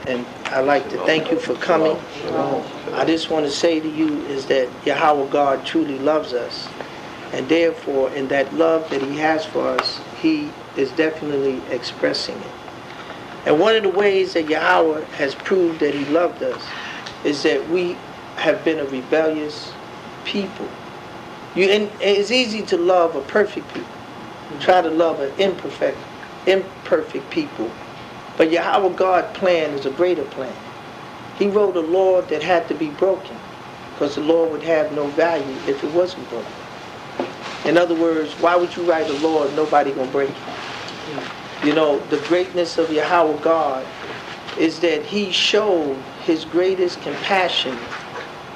and I'd like to thank you for coming. I just want to say to you is that Yahweh God truly loves us, and therefore in that love that he has for us, he is definitely expressing it. And one of the ways that Yahweh has proved that he loved us is that we have been a rebellious people. And it's easy to love a perfect people. Try to love an imperfect people. But Yahweh God's plan is a greater plan. He wrote a law that had to be broken, because the law would have no value if it wasn't broken. In other words, why would you write a law if nobody gonna break it? You know, the greatness of Yahweh God is that he showed his greatest compassion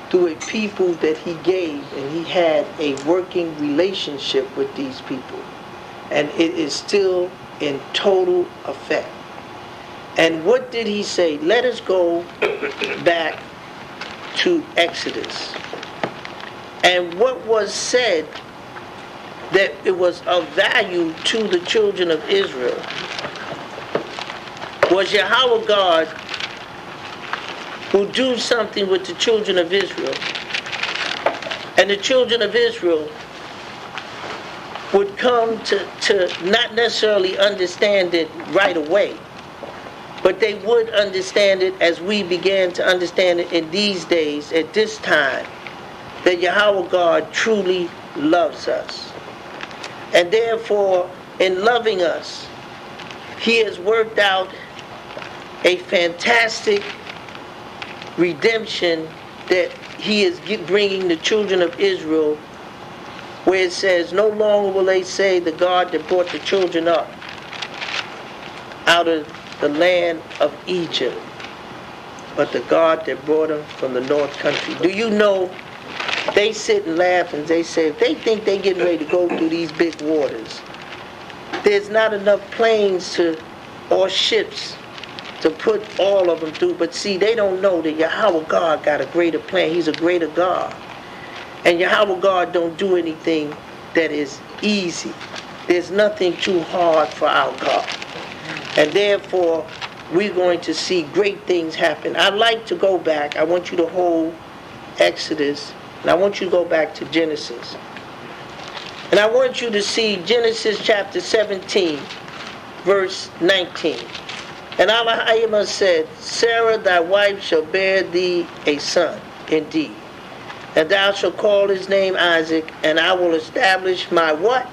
through a people that he gave, and he had a working relationship with these people. And it is still in total effect. And what did he say? Let us go back to Exodus. And what was said that it was of value to the children of Israel was Yahweh God will do something with the children of Israel. And the children of Israel would come to not necessarily understand it right away, but they would understand it as we began to understand it in these days, at this time, that Yahweh God truly loves us. And therefore, in loving us, he has worked out a fantastic redemption that he is bringing the children of Israel, where it says, no longer will they say the God that brought the children up out of the land of Egypt, but the God that brought them from the north country. Do you know, they sit and laugh and they say, if they think they're getting ready to go through these big waters, there's not enough planes or ships to put all of them through. But see, they don't know that Yahweh God got a greater plan. He's a greater God. And Yahweh God don't do anything that is easy. There's nothing too hard for our God. And therefore, we're going to see great things happen. I'd like to go back. I want you to hold Exodus, and I want you to go back to Genesis. And I want you to see Genesis chapter 17, verse 19. And Elohim said, Sarah thy wife shall bear thee a son, indeed. And thou shalt call his name Isaac, and I will establish my what?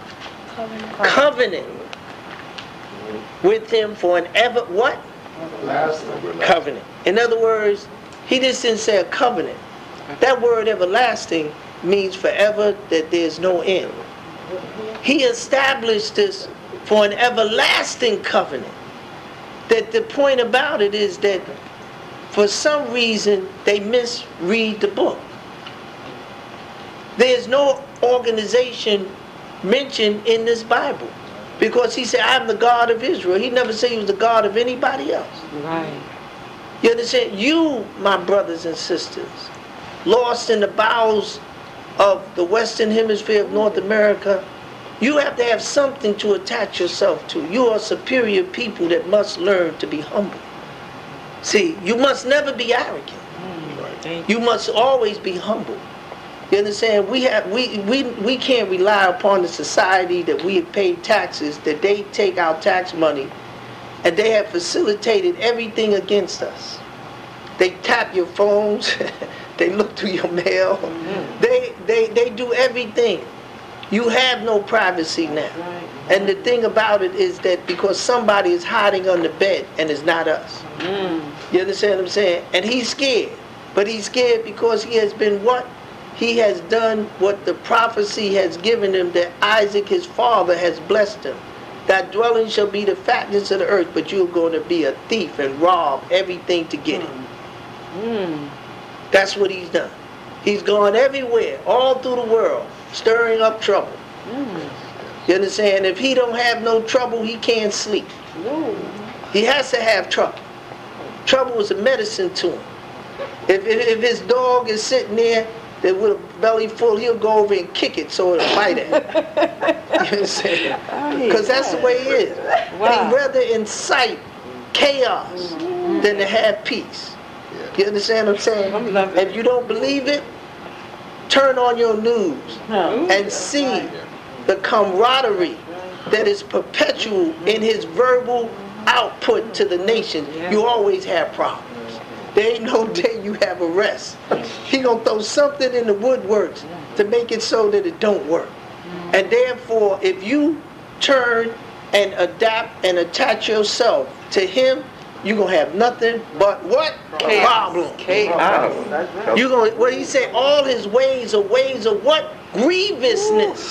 Covenant with him for an ever, what? Everlasting. Covenant. In other words, he just didn't say a covenant. That word everlasting means forever, that there's no end. He established this for an everlasting covenant. That the point about it is that for some reason they misread the book. There's no organization mentioned in this Bible, because he said, I'm the God of Israel. He never said he was the God of anybody else. Right. You understand? You, my brothers and sisters, lost in the bowels of the Western Hemisphere of North America, you have to have something to attach yourself to. You are superior people that must learn to be humble. See, you must never be arrogant. You must always be humble. You understand? We can't rely upon the society that we have paid taxes, that they take our tax money, and they have facilitated everything against us. They tap your phones, they look through your mail, they do everything. You have no privacy now. And the thing about it is that because somebody is hiding under bed, and it's not us. You understand what I'm saying? And he's scared. But he's scared because he has been what? He has done what the prophecy has given him, that Isaac, his father, has blessed him. That dwelling shall be the fatness of the earth, but you're going to be a thief and rob everything to get it. That's what he's done. He's gone everywhere, all through the world, stirring up trouble. You understand? If he don't have no trouble, he can't sleep. He has to have trouble. Trouble is a medicine to him. If his dog is sitting there with a belly full, he'll go over and kick it so it'll bite at him. You understand? Because that's the way he is. Wow. He rather incite chaos than to have peace. You understand what I'm saying? If you don't believe it, turn on your news and see the camaraderie that is perpetual in his verbal output to the nation. You always have problems. There ain't no day you have a rest. He gonna throw something in the woodworks to make it so that it don't work. And therefore, if you turn and adapt and attach yourself to him, you're gonna have nothing but what? Problems. Chaos. You gonna, what he say? All his ways are ways of what? Grievousness.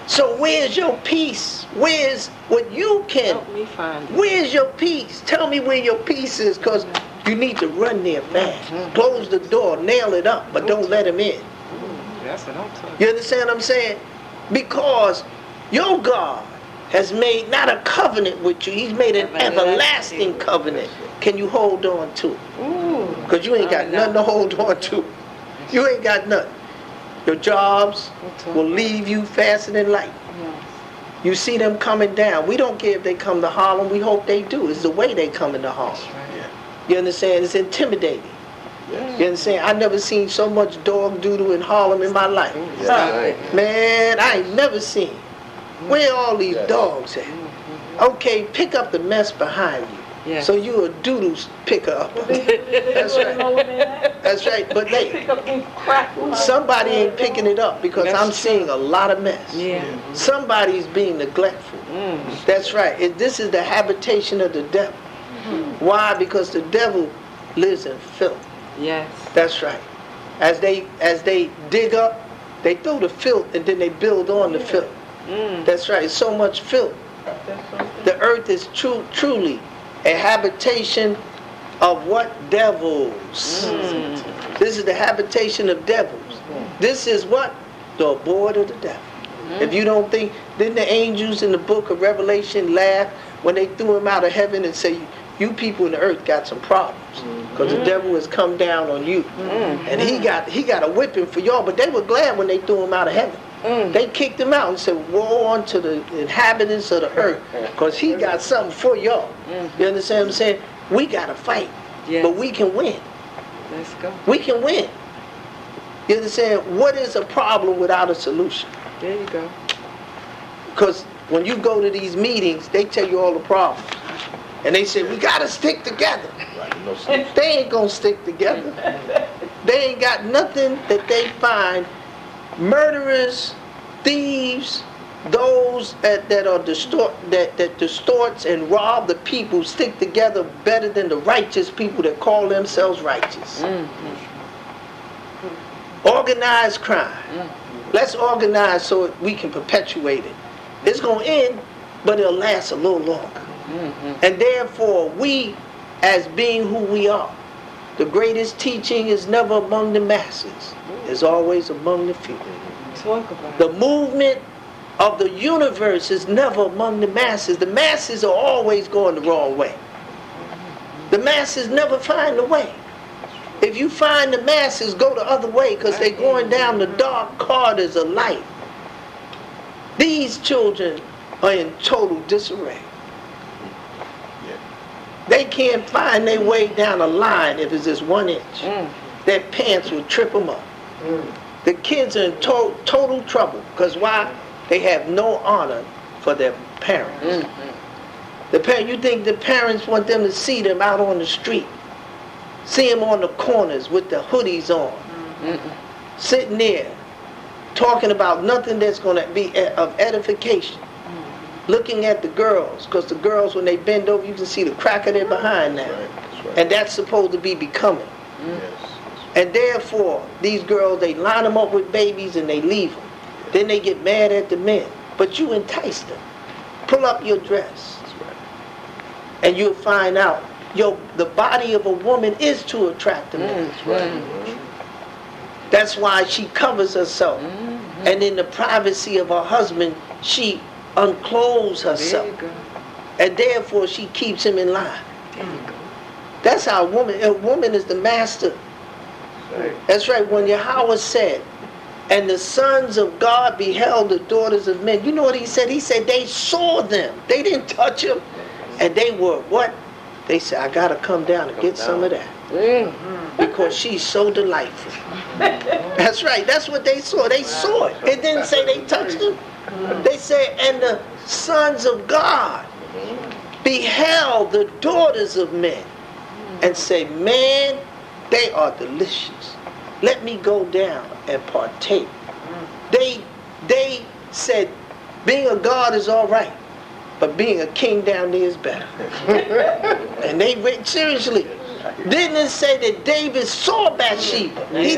So where's your peace? Where's what you can? Help me find it. Where's your peace? Tell me where your peace is, because you need to run there fast. Close the door, nail it up, but don't let him in. That's what I'm talking. You understand what I'm saying? Because your God has made not a covenant with you, he's made an everlasting covenant. Can you hold on to it? Because you ain't got nothing to hold on to. You ain't got nothing. Your jobs will leave you faster than light. You see them coming down. We don't care if they come to Harlem. We hope they do. It's the way they come into Harlem. You understand? It's intimidating. You understand? I never seen so much dog doodle in Harlem in my life. Man, I ain't never seen. Where all these dogs at? Okay, pick up the mess behind you. So you a doodle picker up. That's right. That's right. But somebody ain't picking it up, because I'm seeing a lot of mess. Somebody's being neglectful. That's right. This is the habitation of the devil. Why? Because the devil lives in filth. That's right. As they dig up, they throw the filth and then they build on the filth. That's right. So much filth. The earth is truly a habitation of what? Devils. This is the habitation of devils. This is what? The abode of the devil. If you don't think, didn't the angels in the book of Revelation laugh when they threw him out of heaven and say, you people in the earth got some problems, because the devil has come down on you. And he got a whipping for y'all, but they were glad when they threw him out of heaven. They kicked him out and said, woe unto the inhabitants of the earth, because he got something for y'all. You understand what I'm saying? We got to fight, but we can win. Let's go. We can win. You understand? What is a problem without a solution? There you go. Because when you go to these meetings, they tell you all the problems. And they say, we got to stick together. They ain't going to stick together. They ain't got nothing that they find. Murderers, thieves, those that distorts and rob the people stick together better than the righteous people that call themselves righteous. Organized crime. Let's organize so we can perpetuate it. It's going to end, but it'll last a little longer. And therefore, we, as being who we are, the greatest teaching is never among the masses. It's always among the few. Talk about the movement of the universe is never among the masses. The masses are always going the wrong way. The masses never find the way. If you find the masses, go the other way, because they're going down the dark corridors of life. These children are in total disarray. They can't find their way down a line if it's just 1 inch. Their pants will trip them up. The kids are in total trouble, because why? They have no honor for their parents. You think the parents want them to see them out on the street, see them on the corners with the hoodies on, sitting there, talking about nothing that's going to be of edification. Looking at the girls, because the girls, when they bend over, you can see the crack of their behind now. And that's supposed to be becoming. And therefore, these girls, they line them up with babies and they leave them. Then they get mad at the men. But you entice them. Pull up your dress. And you'll find out, the body of a woman is to attract a man. That's why she covers herself. And in the privacy of her husband, she unclothes herself. And therefore, she keeps him in line. That's how a woman is the master. That's right. When Yahweh said, and the sons of God beheld the daughters of men. You know what he said? He said they saw them. They didn't touch them. And they were what? They said, I gotta come down and get some of that. Because she's so delightful. That's right, that's what they saw. They saw it. It didn't say they touched him. They said, and the sons of God beheld the daughters of men and say, man, they are delicious. Let me go down and partake. They said, being a god is all right, but being a king down there is better. And they went seriously. Didn't it say that David saw Bathsheba? He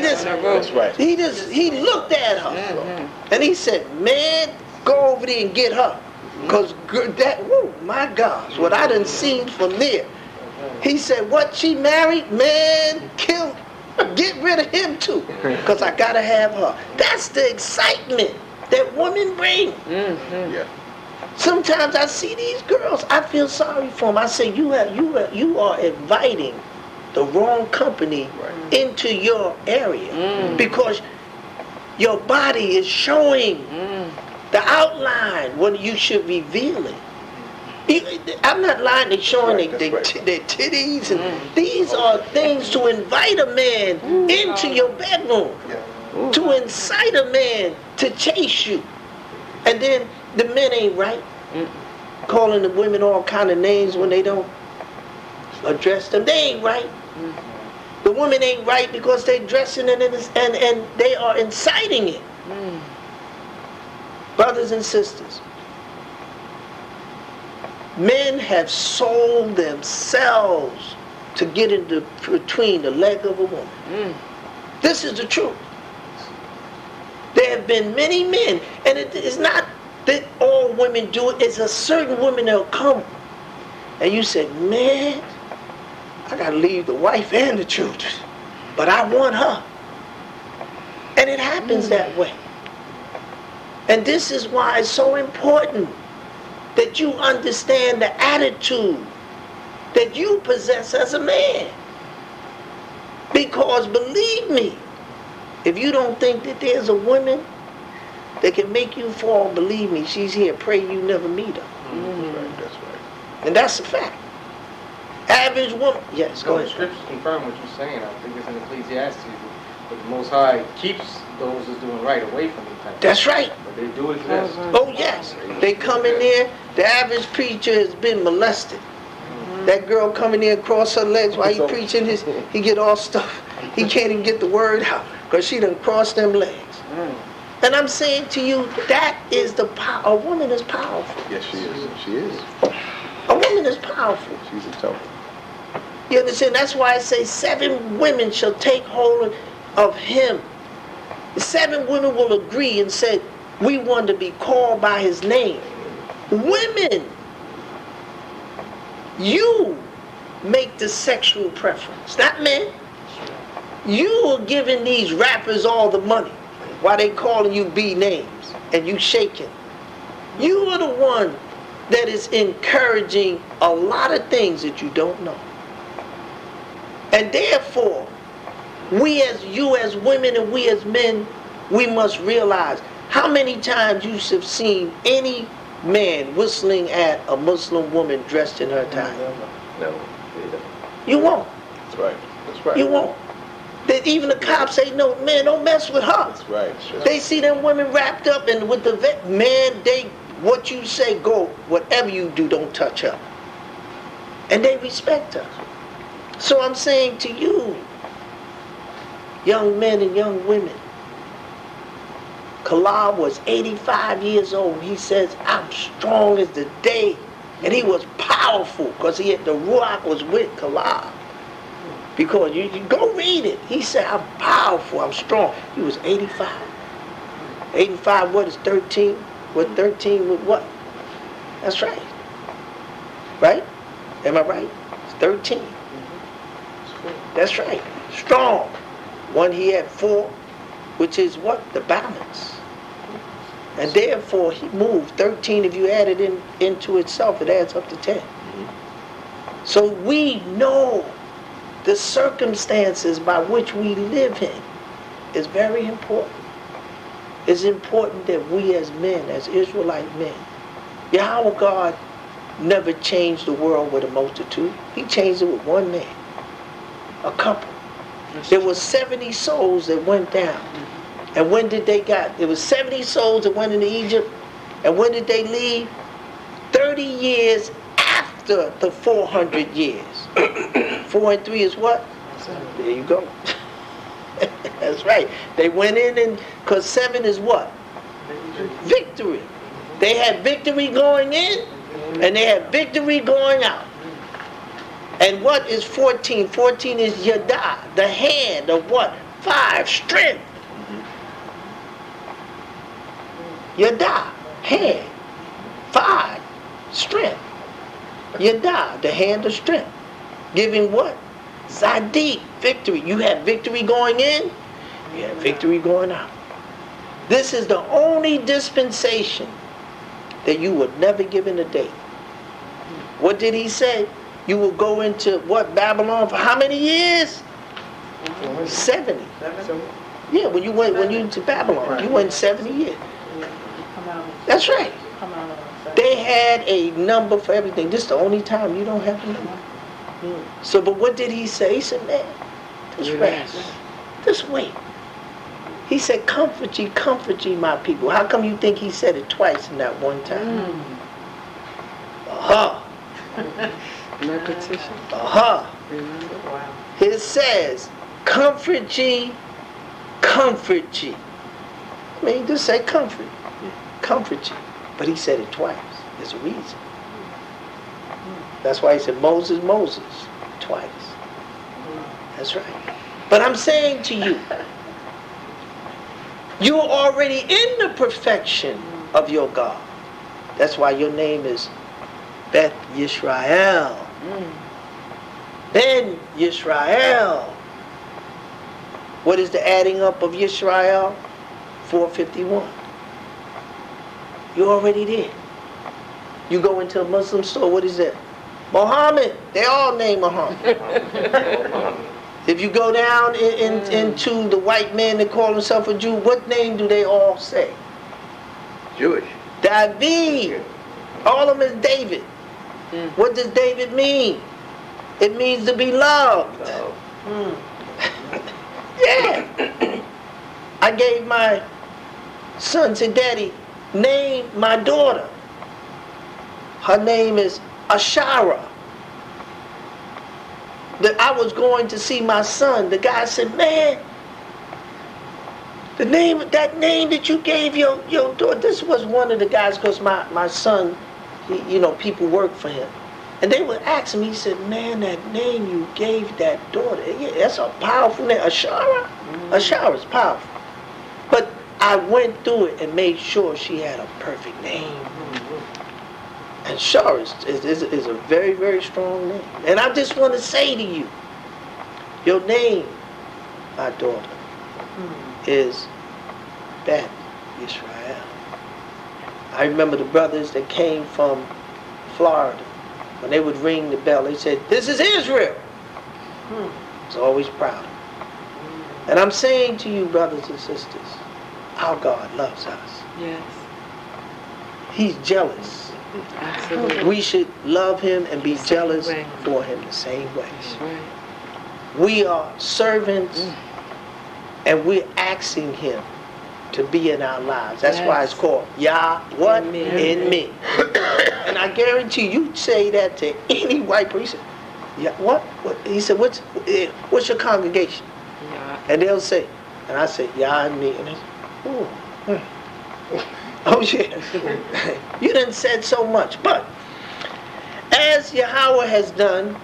looked at her. And he said, man, go over there and get her. Because that, whoa, my gosh, what I done seen from there. He said, what, she married? Man, get rid of him too. Because I got to have her. That's the excitement that women bring. Yeah. Sometimes I see these girls, I feel sorry for them. I say, you are inviting the wrong company into your area. Because your body is showing the outline when you should reveal it. I'm not lying, they're showing their titties. And these are things to invite a man into your bedroom. To incite a man to chase you. And then the men ain't right. Calling the women all kind of names when they don't address them. They ain't right. The women ain't right because they dressing and they are inciting it. Brothers and sisters, men have sold themselves to get into between the leg of a woman. This is the truth. There have been many men, and it is not that all women do it. It's a certain woman that'll come, and you say, man, I gotta leave the wife and the children, but I want her. And it happens that way. And this is why it's so important that you understand the attitude that you possess as a man. Because believe me, if you don't think that there's a woman that can make you fall, believe me, she's here. Pray you never meet her. That's right. And that's a fact. Average woman. Yes, go The ahead. scriptures confirm what you're saying. I think it's in Ecclesiastes. But the Most High keeps those who's doing right away from these types. That's right. But they do exist. Oh yes. They come in there, the average preacher has been molested. That girl coming in across her legs while he preaching he get all stuff. He can't even get the word out because she done crossed them legs. And I'm saying to you, that is the power. A woman is powerful. Yes, she is. She is. A woman is powerful. She's a tough. You understand? That's why I say 7 women shall take hold of him. 7 women will agree and say, we want to be called by his name. Women, you make the sexual preference, not men. You are giving these rappers all the money while they calling you B names and you shaking. You are the one that is encouraging a lot of things that you don't know. And therefore, we as women and we as men, we must realize how many times you have seen any man whistling at a Muslim woman dressed in her tie. No. You won't. That's right. That's right. You won't. That even the cops say, no, man, don't mess with her. That's right. Sure. They see them women wrapped up and with the man, what you say, go, whatever you do, don't touch her. And they respect her. So I'm saying to you, young men and young women, Kalab was 85 years old. He says, I'm strong as the day. And he was powerful because the Ruach was with Kalab. Because you go read it. He said, I'm powerful, I'm strong. He was 85. 85, what is 13? What 13 with what? That's right. Right? Am I right? It's 13. That's right. Strong. One he had 4, which is what? The balance. And therefore he moved. 13, if you add it into itself, it adds up to 10. So we know the circumstances by which we live in is very important. It's important that we as men, as Israelite men, Yahweh God never changed the world with a multitude. He changed it with one man, a couple. There was 70 souls that went down. And when did they got? There was 70 souls that went into Egypt. And when did they leave? 30 years after the 400 years. 4 and 3 is what? There you go. That's right. They went in and, because 7 is what? Victory. They had victory going in, and they had victory going out. And what is 14? 14 is yada, the hand of what? 5, strength. Yada, hand. 5, strength. Yada, the hand of strength. Giving what? Zadik, victory. You have victory going in, you have victory going out. This is the only dispensation that you would never give in a day. What did he say? You will go into what? Babylon for how many years? 70. Yeah, when you went to Babylon, you went 70 years. That's right. They had a number for everything. This is the only time you don't have a number. So, but what did he say? He said, man, just rest. Just wait. He said, comfort ye, my people. How come you think he said it twice in that one time? Repetition. Remember? Wow. It says, comfort ye. I mean, just say comfort ye. But he said it twice. There's a reason. That's why he said Moses, twice. That's right. But I'm saying to you, you're already in the perfection of your God. That's why your name is Beth Yisrael. Ben Yisrael. What is the adding up of Yisrael? 451. You're already there. You go into a Muslim store, what is that? Muhammad. They all name Muhammad. If you go down into the white man that call himself a Jew, what name do they all say? Jewish. David. All of them is David. What does David mean? It means to be loved. Yeah. I gave my son, said, Daddy, name my daughter. Her name is Ashara. I was going to see my son. The guy said, man, that name that you gave your daughter, this was one of the guys, because my son, people work for him. And they would ask him, he said, man, that name you gave that daughter, yeah, that's a powerful name. Ashara? Ashara is powerful. But I went through it and made sure she had a perfect name. And Ashara is a very, very strong name. And I just want to say to you, your name, my daughter, is Beth Yisrael. I remember the brothers that came from Florida. When they would ring the bell, they said, this is Israel. I was always proud. And I'm saying to you, brothers and sisters, our God loves us. Yes. He's jealous. Absolutely. We should love him and be jealous way. for him the same way. That's right. We are servants and we're asking him to be in our lives. That's why it's called Yah what? In me. And I guarantee you say that to any white person. Yeah, what? He said, what's your congregation? Yeah. And they'll say, and I say, Yah in me. And they say, oh yeah. You done said so much. But as Yahweh has done,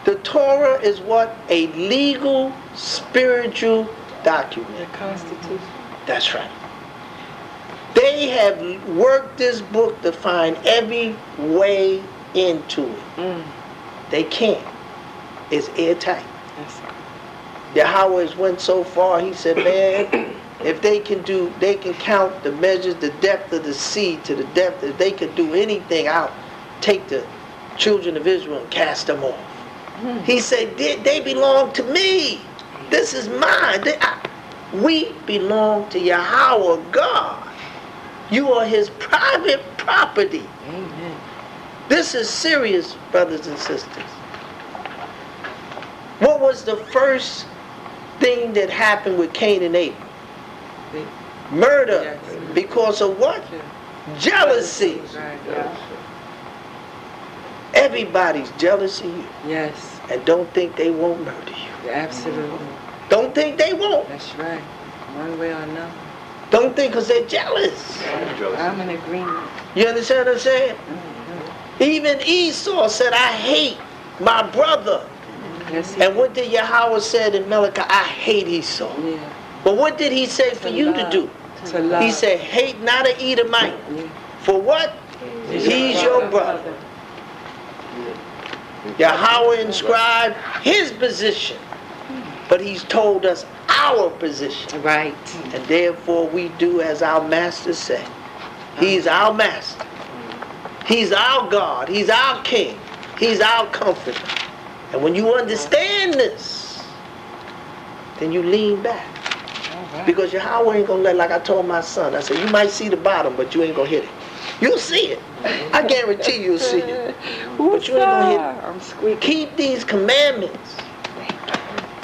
the Torah is what? A legal, spiritual document. The Constitution. That's right. They have worked this book to find every way into it. They can't. It's airtight. Yes. Yahweh has went so far, he said, man, if they can count the measures, the depth of the sea to the depth, if they could do anything, I'll take the children of Israel and cast them off. He said, they belong to me. This is mine. We belong to Yahweh God. You are his private property. Amen. This is serious, brothers and sisters. What was the first thing that happened with Cain and Abel? Murder. Yes. Because of what? Jealousy. Right, yeah. Everybody's jealous of you. Yes, And don't think they won't murder you. absolutely. Don't think they won't. That's right. One way or another. Don't think because they're jealous. I'm in agreement. You understand what I'm saying? Mhm. Even Esau said, I hate my brother. Yes, he And what did Yahweh said in Malachi? I hate Esau. Yeah. But what did he say for you to do? To love. He said, hate not an Edomite. Yeah. For what? He's your brother. Yahweh inscribed his position. But he's told us our position. Right. And therefore we do as our master said. He's our master. He's our God. He's our king. He's our comforter. And when you understand this, then you lean back. All right. Because Yahweh ain't gonna let, like I told my son, I said, you might see the bottom, but you ain't gonna hit it. You'll see it. I guarantee you'll see it. But you ain't gonna hit it. I'm squeaking. Keep these commandments.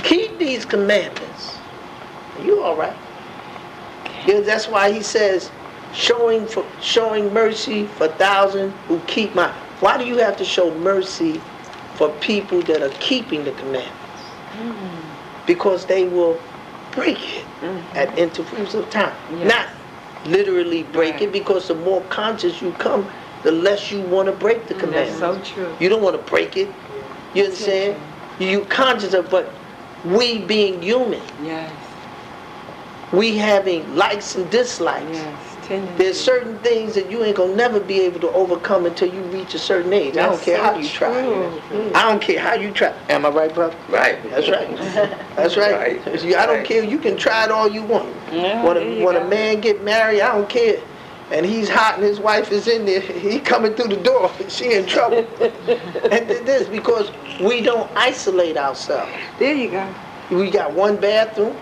Keep these commandments. You all right. Yeah, that's why he says, showing mercy for thousands who keep my. Why do you have to show mercy for people that are keeping the commandments? Because they will break it at intervals of time. Yes. Not literally break Right. it, because the more conscious you come, the less you want to break the commandments. That's so true. You don't want to break it. You understand? You conscious of, but we being human, Yes. we having likes and dislikes. Yes. Tendency. There's certain things that you ain't gonna never be able to overcome until you reach a certain age. I don't That's care so how you try. true. I don't care how you try. Am I right, brother? Right. That's right. That's right. Right. I don't care. You can try it all you want. Yeah, When there you a go. man get married, I don't care. And he's hot and his wife is in there. He coming through the door. She in trouble. And this because we don't isolate ourselves. There you go. We got one bathroom.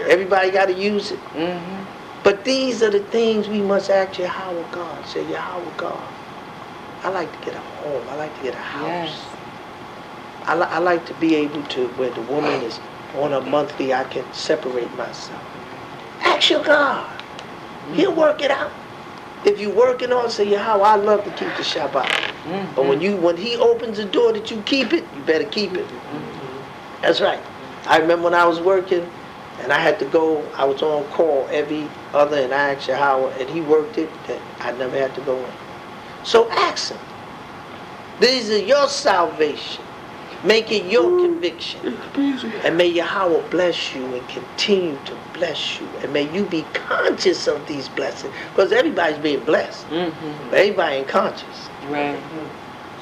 Everybody got to use it. Mm-hmm. But these are the things we must ask Yahweh God. Say, Yahweh God, I like to get a home. I like to get a house. Yes. I like to be able to, where the woman is on a monthly, I can separate myself. Ask your God. He'll work it out. If you working on, say, Yahweh, I love to keep the Shabbat. Mm-hmm. But when he opens the door that you keep it, you better keep it. That's right. I remember when I was working, and I had to go, I was on call every other, and I asked Yahweh, and he worked it, that I never had to go in. So ask him. These are your salvation. Make it your conviction. And may Yahweh bless you and continue to bless you. And may you be conscious of these blessings. Because everybody's being blessed. Mm-hmm. But everybody ain't conscious. Right.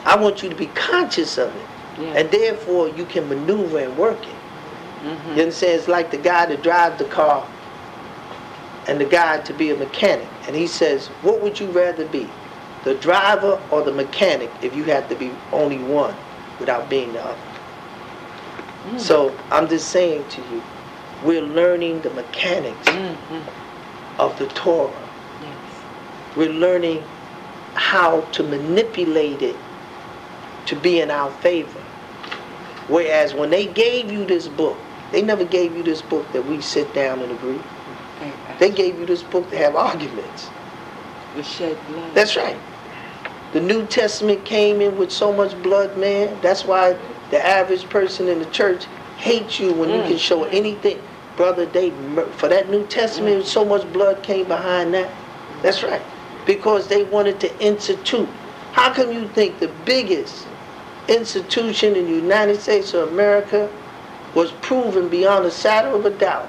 I want you to be conscious of it. Yeah. And therefore you can maneuver and work it. Mm-hmm. You understand? It's like the guy that drives the car and the guy to be a mechanic. And he says, what would you rather be? The driver or the mechanic if you had to be only one without being the other? So I'm just saying to you, we're learning the mechanics Mm-hmm. of the Torah. Yes. We're learning how to manipulate it to be in our favor. Whereas when they gave you this book, they never gave you this book that we sit down and agree. They gave you this book to have arguments. The shed blood. That's right. The New Testament came in with so much blood, man. That's why the average person in the church hates you when you can show anything. Brother, for that New Testament, so much blood came behind that. That's right. Because they wanted to institute. How come you think the biggest institution in the United States of America was proven beyond a shadow of a doubt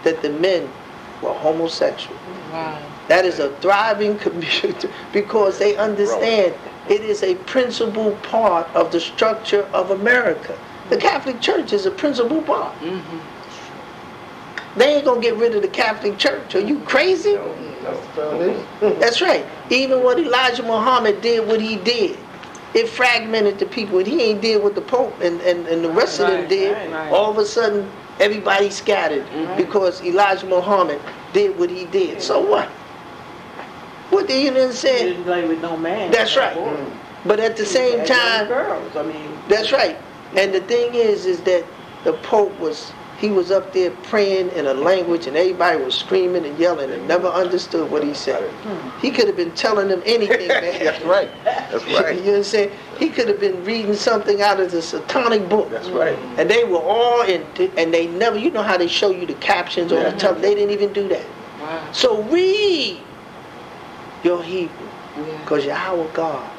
that the men were homosexual? Wow. That is a thriving community because they understand it is a principal part of the structure of America. The Catholic Church is a principal part. Mm-hmm. They ain't gonna get rid of the Catholic Church. Are you crazy? That's right. Even when Elijah Muhammad did what he did, it fragmented the people. And he ain't did what the Pope and the rest of them Right, did. right. All of a sudden, everybody scattered because Elijah Muhammad did what he did. So what? What do you understand? Didn't play with no man. That's right. But at the same And young time, girls, I mean. that's right. And the thing is that the Pope was up there praying in a language and everybody was screaming and yelling and never understood what he said. He could have been telling them anything, man. That's right. That's right. You know what I'm saying? He could have been reading something out of the satanic book. That's right. And they were all and they never, you know how they show you the captions on the top, they didn't even do that. Wow. So read your Hebrew, Yeah. because Yahweh God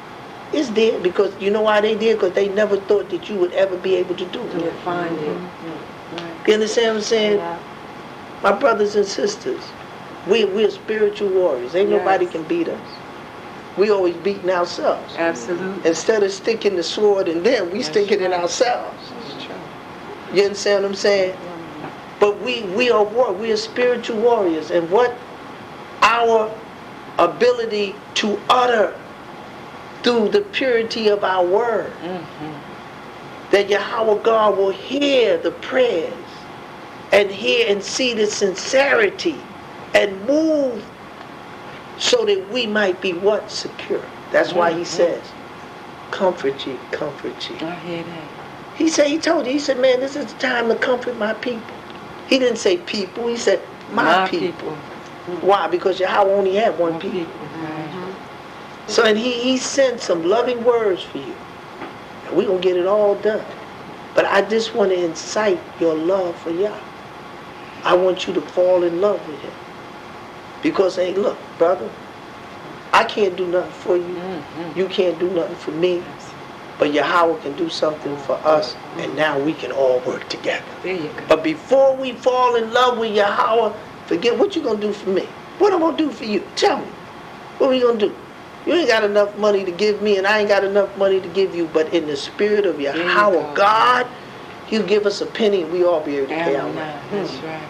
is there, because you know why they did? Because they never thought that you would ever be able to do To it. find it. You understand what I'm saying? My brothers and sisters, we're spiritual warriors. Ain't Yes. nobody can beat us. We always beating ourselves. Absolutely. Instead of sticking the sword in them, we That's stick it in right. ourselves. That's true. You understand what I'm saying? But we are spiritual warriors, and what our ability to utter through the purity of our word, that Yahweh God will hear the prayers and hear and see the sincerity and move so that we might be what? Secure. That's why he says, comfort ye, comfort ye. I hear that. He told you, he said, man, this is the time to comfort my people. He didn't say people, he said my people. Why? Because Yahweh only had one people. So, and he sent some loving words for you. And we're going to get it all done. But I just want to incite your love for Yah. I want you to fall in love with him. Because, hey, look, brother, I can't do nothing for you. You can't do nothing for me. But Yahweh can do something for us, and now we can all work together. There you go. But before we fall in love with Yahweh, forget what you going to do for me. What I'm going to do for you? Tell me. What are we going to do? You ain't got enough money to give me, and I ain't got enough money to give you. But in the spirit of Yahweh God, he'll give us a penny, and we all be able to pay our rent. That's right.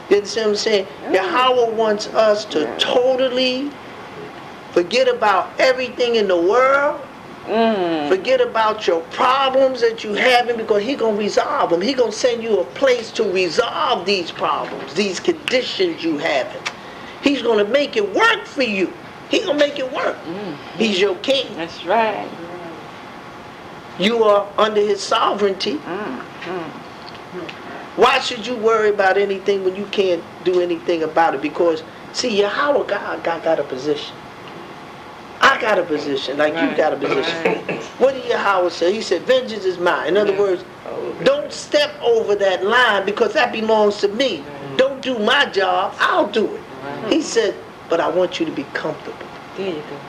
You understand what I'm saying? Yahweh wants us to totally forget about everything in the world. Forget about your problems that you having, because he gonna resolve them. He gonna send you a place to resolve these problems, these conditions you having. He's gonna make it work for you. He gonna make it work. He's your king. That's right. You are under his sovereignty. Why should you worry about anything when you can't do anything about it? Because, see, Yahweh God got a position. I got a position, like you got a position. What did Yahweh say? He said, vengeance is mine. In other words, don't step over that line, because that belongs to me. Don't do my job, I'll do it. He said, but I want you to be comfortable. There you go.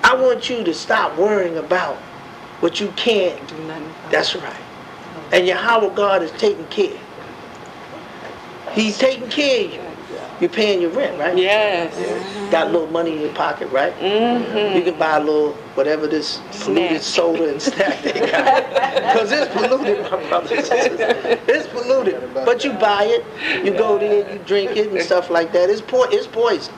I want you to stop worrying about what you can't do. Do nothing. That's right. And Yahweh God is taking care. He's taking care of you. You're paying your rent, right? Yes. Got a little money in your pocket, right? You can buy a little, whatever this polluted soda and snack they got. Because it's polluted, my brothers and sisters. It's polluted. But you buy it, you go there, you drink it and stuff like that. It's poison.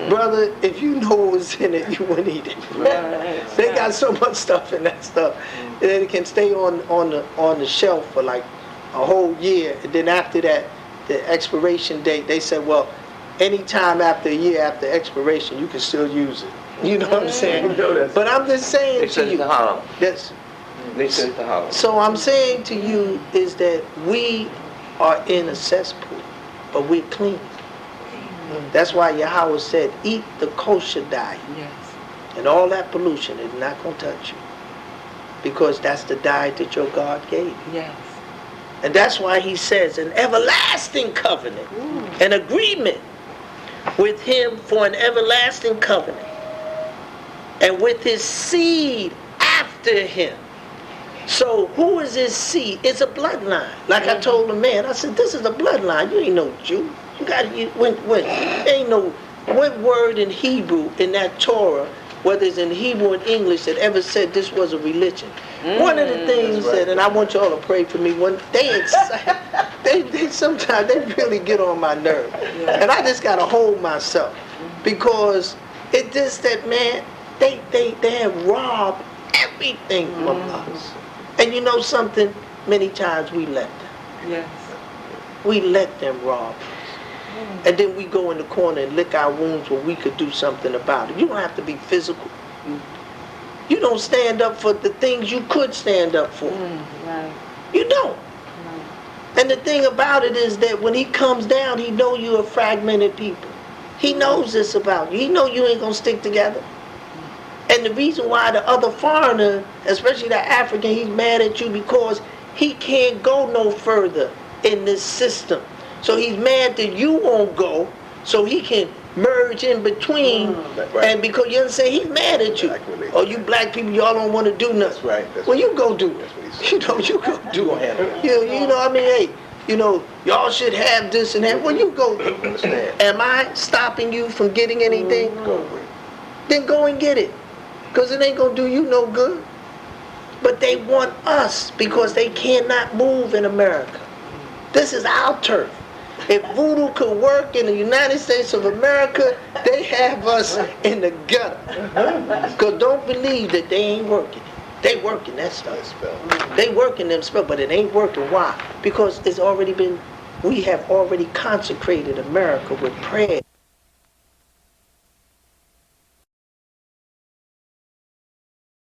Brother, if you know what was in it, you wouldn't eat it. They got so much stuff in that stuff that it can stay on the shelf for like a whole year. And then after that, the expiration date, they said, well, anytime after a year after expiration, you can still use it. You know what I'm saying? But I'm just saying They to sent it you. to Harlem. That's, They sent it to Harlem. so I'm saying to you is that we are in a cesspool, but we're clean. That's why Yahweh said, eat the kosher diet. Yes. And all that pollution is not going to touch you. Because that's the diet that your God gave you. Yes. And that's why he says an everlasting covenant, an agreement with him for an everlasting covenant. And with his seed after him. So who is his seed? It's a bloodline. Like I told the man, I said, this is a bloodline. You ain't no Jew. You got ain't no what word in Hebrew in that Torah, whether it's in Hebrew and English, that ever said this was a religion. One of the things that, and I want y'all to pray for me, when they sometimes they really get on my nerve, and I just gotta hold myself, because it just that, man, they have robbed everything from us. And you know something? Many times we let them. Yes. We let them rob us. And then we go in the corner and lick our wounds when we could do something about it. You don't have to be physical. You don't stand up for the things you could stand up for. Right. You don't. Right. And the thing about it is that when he comes down, he know you're a fragmented people. He knows this about you. He know you ain't gonna stick together. And the reason why the other foreigner, especially the African, he's mad at you because he can't go no further in this system. So he's mad that you won't go, so he can merge in between. Right. And because you understand, he's mad at you. Oh, you black people, y'all don't want to do nothing. That's right. That's Well, you go do it. That's what he said. You know, you go do You it. gonna handle it. You know, I mean, hey, you know, y'all should have this and that. Well, you go. Understand? Am I stopping you from getting anything? Go with it. Then go and get it. Because it ain't going to do you no good. But they want us because they cannot move in America. This is our turf. If voodoo could work in the United States of America, they have us in the gutter. Because don't believe that they ain't working. They working that stuff. They working them spell, but it ain't working. Why? Because it's already been, we have already consecrated America with prayer.